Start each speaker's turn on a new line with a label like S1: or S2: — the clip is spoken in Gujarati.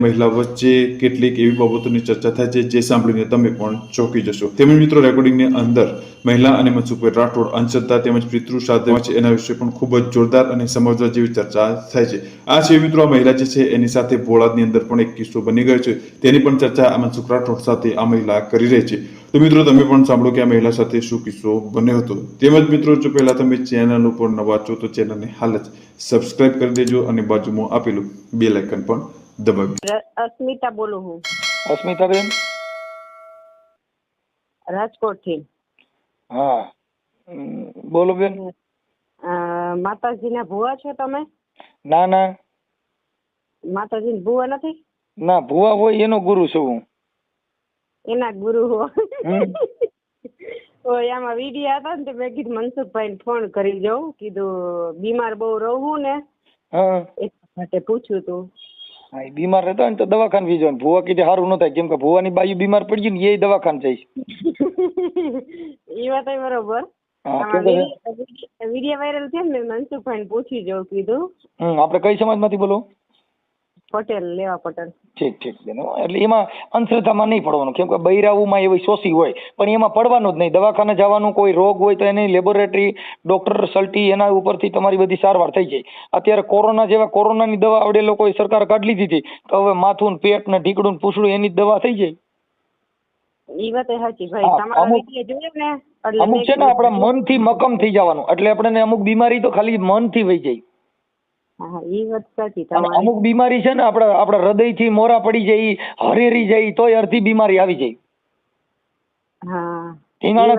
S1: મહિલા વચ્ચે કેટલીક એવી બાબતોની ચર્ચા થાય છે જે સાંભળીને તમે પણ ચોંકી જશો. તેમજ મિત્રો રેકોર્ડિંગની અંદર મહિલા અને મનસુખભાઈ રાઠોડ અંધશ્રદ્ધા તેમજ પિતૃ શ્રાદ્ધ છે એના વિશે પણ ખૂબ જ જોરદાર અને સમજવા જેવી ચર્ચા થાય છે. આ છે મિત્રો આ મહિલા જે છે એની સાથે બોળાદની અંદર પણ એક કિસ્સો બની ગયો છે, તેની પણ ચર્ચા આ મનસુખ રાઠોડ સાથે આ મહિલા કરી રહી છે. તો મિત્રો તમે પણ સાંભળો કે આ મહિલા સાથે શું કિસ્સો બન્યો હતો. તેમજ મિત્રો જો પહેલા તમે ચેનલ ઉપર નવા છો તો ચેનલને હાલ જ સબસ્ક્રાઇબ કરી દેજો અને બાજુમાં આપેલું બેલ આઇકન પણ દબાવી.
S2: અસ્મિતા બોલું હું
S3: અસ્મિતાબેન,
S2: રાજકોટ થી.
S3: હા બોલો બેન.
S2: માતાજીના ભુવા છો તમે?
S3: ના ના
S2: માતાજીના ભુવા નથી?
S3: ના, ભુવા હોય એનો ગુરુ છું હું.
S2: એના ગુરુ હો.
S3: હમ.
S2: ઓય આમાં વિડિયા હતા ને તો મેં કીધું મનસુખભાઈને ફોન કરી જાઉં, કીધું બીમાર બહુ રહું ને
S3: હા
S2: એટલા માટે પૂછ્યું તું.
S3: હા, એ બીમાર રહેતા હોય ને તો દવાખાને વી જવાનું. ભુવા કીધે સારું ન થાય, કેમ કે ભુવાની બાયું બીમાર પડી ગઈ ને એ દવાખાને જાય.
S2: એ વાત બરોબર.
S3: હા, કેમ કે
S2: વિડિયા વાયરલ થયા ને મનસુખભાઈને પૂછી જાઉં કીધું.
S3: આપણે કઈ સમાજમાંથી બોલો?
S2: પટેલ, લેવા પટેલ.
S3: ઠીક ઠીક બેન. એટલે એમાં અંધશ્રદ્ધામાં નહીં પડવાનું, કેમ કે બૈરાઓમાં એવી શોષી હોય, પણ એમાં પડવાનું જ નહીં. દવાખાને જવાનું, કોઈ રોગ હોય તો એની લેબોરેટરી ડોક્ટર સલ્ટી એના ઉપરથી તમારી બધી સારવાર થઈ જાય. અત્યારે કોરોના જેવા કોરોનાની દવા આવડે લોકોએ સરકાર કાઢી લીધી હતી, તો હવે માથું ને પેટ ને ઢીકડું ને પૂછડું એની જ દવા થઈ જાય.
S2: ઈ વાત સાચી ભાઈ. તમારા વિડિયો જોયો ને એટલે
S3: અમુક છે ને આપણા મનથી મક્કમ થઈ જવાનું, એટલે આપણે અમુક બીમારી તો ખાલી મનથી વહી જાય.
S2: હા, ઈ વાત સાચી
S3: અને
S2: તમારી.
S3: અમુક બીમારી છે ને આપણા હૃદયથી મોરા પડી જાય, હરેરી જાય તોય અડધી બીમારી આવી જાય.
S2: હા,
S3: ધીંગાણા